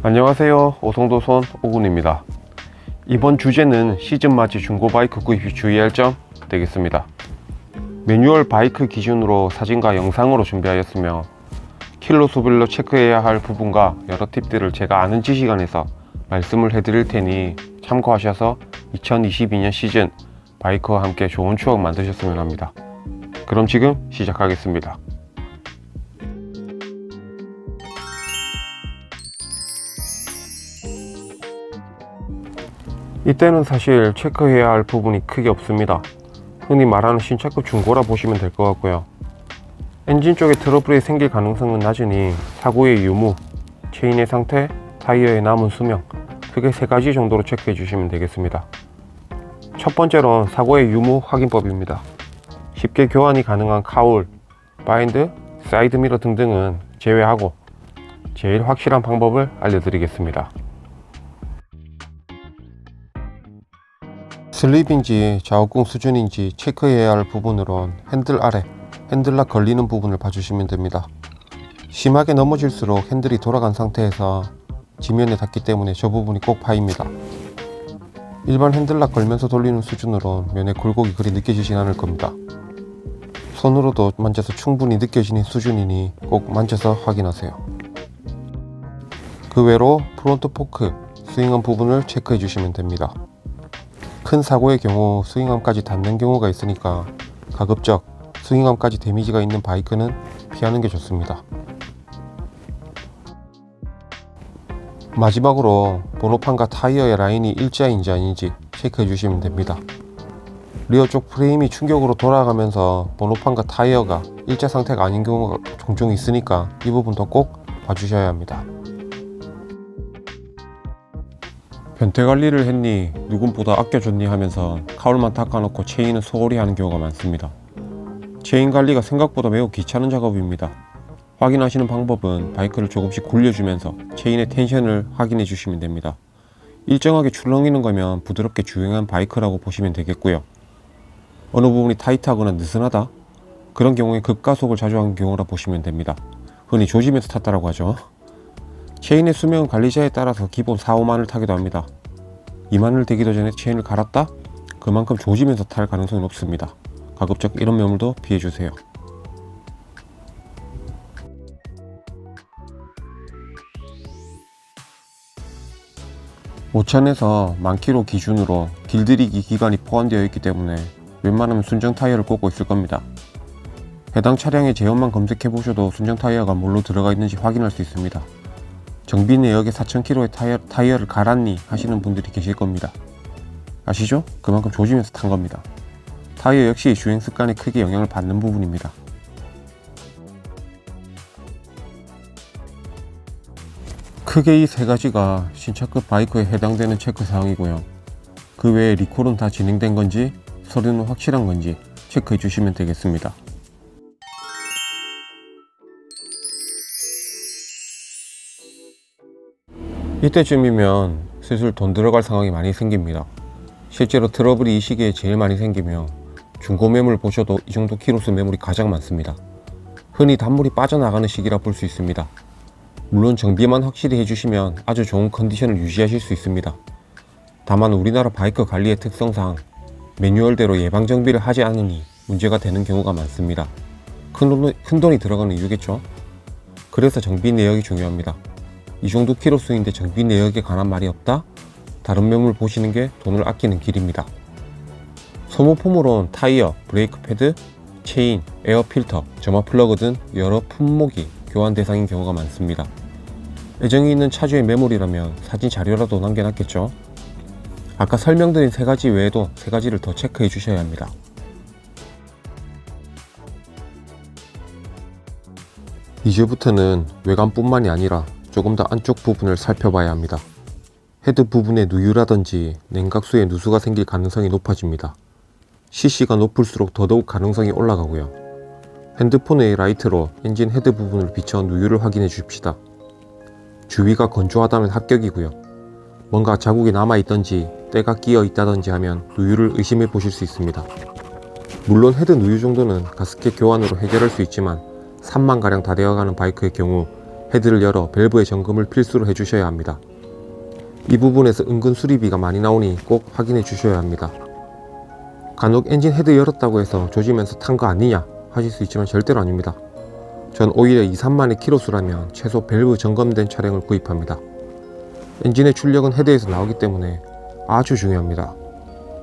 안녕하세요, 오송도손 오군입니다. 이번 주제는 시즌 맞이 중고 바이크 구입 시 주의할 점 되겠습니다. 매뉴얼 바이크 기준으로 사진과 영상으로 준비하였으며 킬로 수별로 체크해야 할 부분과 여러 팁들을 제가 아는 지식 안에서 말씀을 해드릴 테니 참고하셔서 2022년 시즌 바이크와 함께 좋은 추억 만드셨으면 합니다. 그럼 지금 시작하겠습니다. 이때는 사실 체크해야 할 부분이 크게 없습니다. 흔히 말하는 신차급 중고라 보시면 될 것 같고요. 엔진 쪽에 트러블이 생길 가능성은 낮으니 사고의 유무, 체인의 상태, 타이어의 남은 수명, 크게 세 가지 정도로 체크해 주시면 되겠습니다. 첫 번째로는 사고의 유무 확인법입니다. 쉽게 교환이 가능한 카울, 바인드, 사이드미러 등등은 제외하고 제일 확실한 방법을 알려드리겠습니다. 슬립인지 자욱궁 수준인지 체크해야 할 부분으론 핸들 아래, 핸들락 걸리는 부분을 봐주시면 됩니다. 심하게 넘어질수록 핸들이 돌아간 상태에서 지면에 닿기 때문에 저 부분이 꼭 파입니다. 일반 핸들락 걸면서 돌리는 수준으로 면의 굴곡이 그리 느껴지진 않을 겁니다. 손으로도 만져서 충분히 느껴지는 수준이니 꼭 만져서 확인하세요. 그 외로 프론트 포크, 스윙암 부분을 체크해 주시면 됩니다. 큰 사고의 경우 스윙암까지 닿는 경우가 있으니까 가급적 스윙암까지 데미지가 있는 바이크는 피하는 게 좋습니다. 마지막으로 번호판과 타이어의 라인이 일자인지 아닌지 체크해 주시면 됩니다. 리어 쪽 프레임이 충격으로 돌아가면서 번호판과 타이어가 일자 상태가 아닌 경우가 종종 있으니까 이 부분도 꼭 봐주셔야 합니다. 변태 관리를 했니? 누군보다 아껴줬니? 하면서 카울만 닦아놓고 체인은 소홀히 하는 경우가 많습니다. 체인 관리가 생각보다 매우 귀찮은 작업입니다. 확인하시는 방법은 바이크를 조금씩 굴려주면서 체인의 텐션을 확인해 주시면 됩니다. 일정하게 출렁이는 거면 부드럽게 주행한 바이크라고 보시면 되겠고요. 어느 부분이 타이트하거나 느슨하다? 그런 경우에 급가속을 자주 하는 경우라 보시면 됩니다. 흔히 조지면서 탔다라고 하죠. 체인의 수명은 관리자에 따라서 기본 4-5만을 타기도 합니다. 2만을 대기도 전에 체인을 갈았다? 그만큼 조지면서 탈 가능성이 높습니다. 가급적 이런 매물도 피해주세요. 오천에서 10,000km 기준으로 길들이기 기간이 포함되어 있기 때문에 웬만하면 순정 타이어를 꽂고 있을 겁니다. 해당 차량의 제원만 검색해 보셔도 순정 타이어가 뭘로 들어가 있는지 확인할 수 있습니다. 정비 내역에 4,000km의 타이어를 갈았니? 하시는 분들이 계실 겁니다. 아시죠? 그만큼 조지면서 탄 겁니다. 타이어 역시 주행 습관에 크게 영향을 받는 부분입니다. 크게 이 세 가지가 신차급 바이크에 해당되는 체크 사항이고요. 그 외에 리콜은 다 진행된 건지 서류는 확실한 건지 체크해 주시면 되겠습니다. 이때쯤이면 슬슬 돈 들어갈 상황이 많이 생깁니다. 실제로 트러블이 이 시기에 제일 많이 생기며 중고 매물 보셔도 이 정도 키로수 매물이 가장 많습니다. 흔히 단물이 빠져나가는 시기라 볼 수 있습니다. 물론 정비만 확실히 해주시면 아주 좋은 컨디션을 유지하실 수 있습니다. 다만 우리나라 바이크 관리의 특성상 매뉴얼대로 예방 정비를 하지 않으니 문제가 되는 경우가 많습니다. 큰 돈이 들어가는 이유겠죠. 그래서 정비 내역이 중요합니다. 이 정도 키로수인데 정비 내역에 관한 말이 없다? 다른 매물 보시는 게 돈을 아끼는 길입니다. 소모품으로는 타이어, 브레이크 패드, 체인, 에어 필터, 점화 플러그 등 여러 품목이 교환 대상인 경우가 많습니다. 애정이 있는 차주의 매물이라면 사진 자료라도 남겨놨겠죠. 아까 설명드린 세 가지 외에도 세 가지를 더 체크해 주셔야 합니다. 이제부터는 외관뿐만이 아니라 조금 더 안쪽 부분을 살펴봐야 합니다. 헤드 부분에 누유라든지 냉각수에 누수가 생길 가능성이 높아집니다. CC가 높을수록 더더욱 가능성이 올라가고요. 핸드폰의 라이트로 엔진 헤드 부분을 비춰 누유를 확인해 줍시다. 주위가 건조하다면 합격이고요. 뭔가 자국이 남아있던지 때가 끼어 있다든지 하면 누유를 의심해 보실 수 있습니다. 물론 헤드 누유 정도는 가스켓 교환으로 해결할 수 있지만 3만가량 다 되어가는 바이크의 경우 헤드를 열어 밸브의 점검을 필수로 해주셔야 합니다. 이 부분에서 은근 수리비가 많이 나오니 꼭 확인해 주셔야 합니다. 간혹 엔진 헤드 열었다고 해서 조지면서 탄 거 아니냐 하실 수 있지만 절대로 아닙니다. 전 오히려 2-3만의 키로수라면 최소 밸브 점검된 차량을 구입합니다. 엔진의 출력은 헤드에서 나오기 때문에 아주 중요합니다.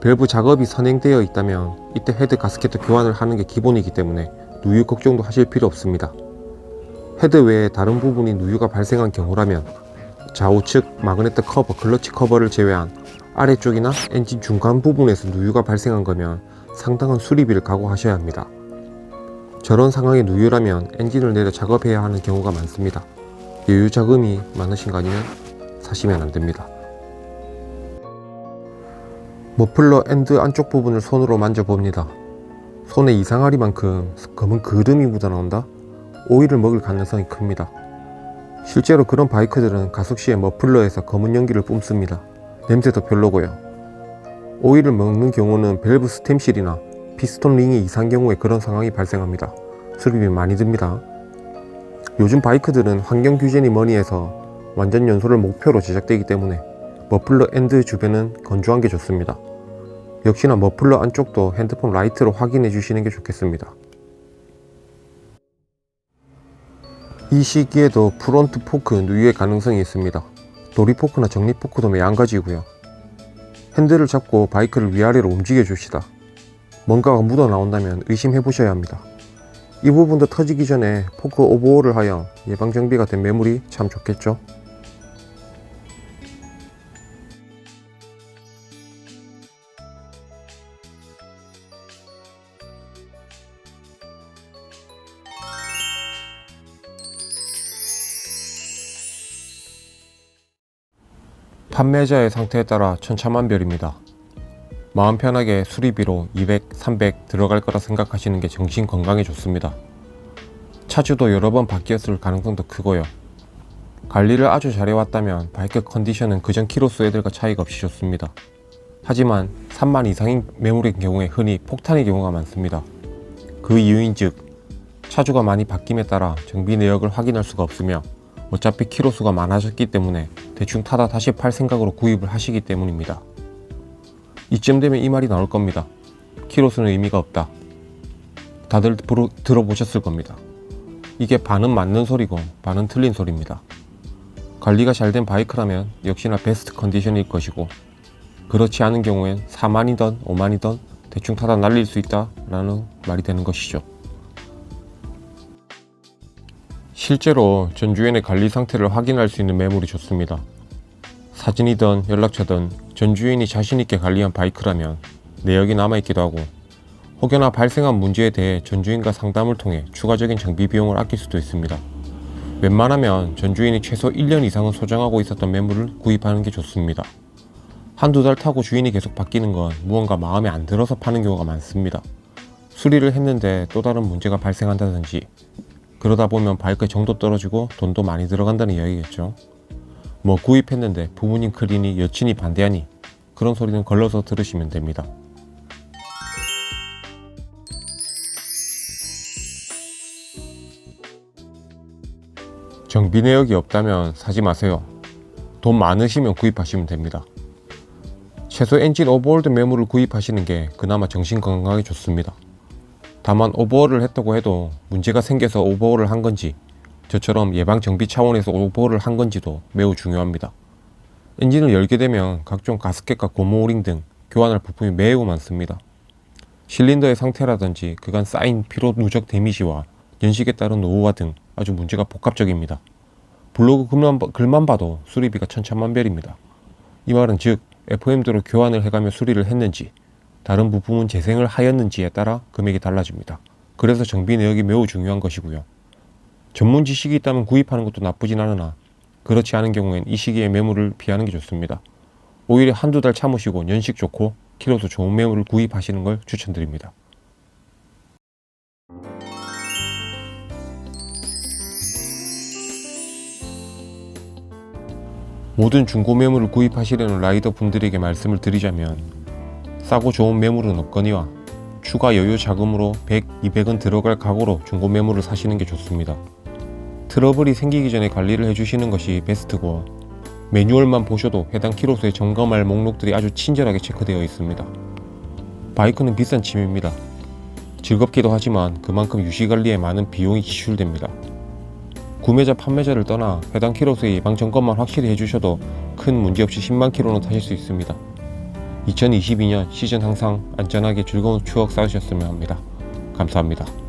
밸브 작업이 선행되어 있다면 이때 헤드 가스켓도 교환을 하는 게 기본이기 때문에 누유 걱정도 하실 필요 없습니다. 헤드 외에 다른 부분이 누유가 발생한 경우라면 좌우측 마그네트 커버, 클러치 커버를 제외한 아래쪽이나 엔진 중간 부분에서 누유가 발생한 거면 상당한 수리비를 각오하셔야 합니다. 저런 상황의 누유라면 엔진을 내려 작업해야 하는 경우가 많습니다. 여유 자금이 많으신 거 아니면 사시면 안 됩니다. 머플러 엔드 안쪽 부분을 손으로 만져봅니다. 손에 이상하리만큼 검은 그름이 묻어나온다? 오일을 먹을 가능성이 큽니다. 실제로 그런 바이크들은 가속 시에 머플러에서 검은 연기를 뿜습니다. 냄새도 별로고요. 오일을 먹는 경우는 밸브 스템실이나 피스톤 링이 이상한 경우에 그런 상황이 발생합니다. 수리비 많이 듭니다. 요즘 바이크들은 환경 규제니 뭐니 해서 완전 연소를 목표로 제작되기 때문에 머플러 엔드 주변은 건조한 게 좋습니다. 역시나 머플러 안쪽도 핸드폰 라이트로 확인해 주시는 게 좋겠습니다. 이 시기에도 프론트 포크 누유의 가능성이 있습니다. 도리 포크나 정리 포크도 매한가지고요. 핸들을 잡고 바이크를 위아래로 움직여 줍시다. 뭔가가 묻어 나온다면 의심해 보셔야 합니다. 이 부분도 터지기 전에 포크 오버홀을 하여 예방 정비가 된 매물이 참 좋겠죠. 판매자의 상태에 따라 천차만별입니다. 마음 편하게 수리비로 200, 300 들어갈 거라 생각하시는 게 정신 건강에 좋습니다. 차주도 여러 번 바뀌었을 가능성도 크고요. 관리를 아주 잘해왔다면 바이크 컨디션은 그전 키로수 애들과 차이가 없이 좋습니다. 하지만 3만 이상인 매물의 경우에 흔히 폭탄의 경우가 많습니다. 그 이유인즉 차주가 많이 바뀜에 따라 정비 내역을 확인할 수가 없으며 어차피 키로수가 많아졌기 때문에 대충 타다 다시 팔 생각으로 구입을 하시기 때문입니다. 이쯤 되면 이 말이 나올 겁니다. 키로수는 의미가 없다. 다들 들어보셨을 겁니다. 이게 반은 맞는 소리고 반은 틀린 소리입니다. 관리가 잘 된 바이크라면 역시나 베스트 컨디션일 것이고, 그렇지 않은 경우엔 4만이든 5만이든 대충 타다 날릴 수 있다 라는 말이 되는 것이죠. 실제로 전주엔의 관리 상태를 확인할 수 있는 매물이 좋습니다. 사진이든 연락처든 전주인이 자신있게 관리한 바이크라면 내역이 남아있기도 하고, 혹여나 발생한 문제에 대해 전주인과 상담을 통해 추가적인 정비 비용을 아낄 수도 있습니다. 웬만하면 전주인이 최소 1년 이상은 소장하고 있었던 매물을 구입하는 게 좋습니다. 한두 달 타고 주인이 계속 바뀌는 건 무언가 마음에 안 들어서 파는 경우가 많습니다. 수리를 했는데 또 다른 문제가 발생한다든지, 그러다 보면 바이크의 정도 떨어지고 돈도 많이 들어간다는 이야기겠죠. 뭐 구입했는데 부모님 클린이 여친이 반대하니 그런 소리는 걸러서 들으시면 됩니다. 정비 내역이 없다면 사지 마세요. 돈 많으시면 구입하시면 됩니다. 최소 엔진 오버홀드 매물을 구입하시는 게 그나마 정신 건강에 좋습니다. 다만 오버홀을 했다고 해도 문제가 생겨서 오버홀을 한 건지, 저처럼 예방 정비 차원에서 오버홀을 한 건지도 매우 중요합니다. 엔진을 열게 되면 각종 가스켓과 고무 오링 등 교환할 부품이 매우 많습니다. 실린더의 상태라든지 그간 쌓인 피로 누적 데미지와 연식에 따른 노후화 등 아주 문제가 복합적입니다. 블로그 글만 봐도 수리비가 천차만별입니다. 이 말은 즉 FM대로 교환을 해가며 수리를 했는지, 다른 부품은 재생을 하였는지에 따라 금액이 달라집니다. 그래서 정비 내역이 매우 중요한 것이고요. 전문 지식이 있다면 구입하는 것도 나쁘진 않으나, 그렇지 않은 경우엔 이 시기에 매물을 피하는 게 좋습니다. 오히려 한두 달 참으시고 연식 좋고 키로수 좋은 매물을 구입하시는 걸 추천드립니다. 모든 중고 매물을 구입하시려는 라이더 분들에게 말씀을 드리자면 싸고 좋은 매물은 없거니와 추가 여유 자금으로 100, 200은 들어갈 각오로 중고 매물을 사시는 게 좋습니다. 트러블이 생기기 전에 관리를 해주시는 것이 베스트고 매뉴얼만 보셔도 해당 키로수에 점검할 목록들이 아주 친절하게 체크되어 있습니다. 바이크는 비싼 취미입니다. 즐겁기도 하지만 그만큼 유지관리에 많은 비용이 지출됩니다. 구매자 판매자를 떠나 해당 키로수의 예방 점검만 확실히 해주셔도 큰 문제없이 10만 킬로는 타실 수 있습니다. 2022년 시즌 항상 안전하게 즐거운 추억 쌓으셨으면 합니다. 감사합니다.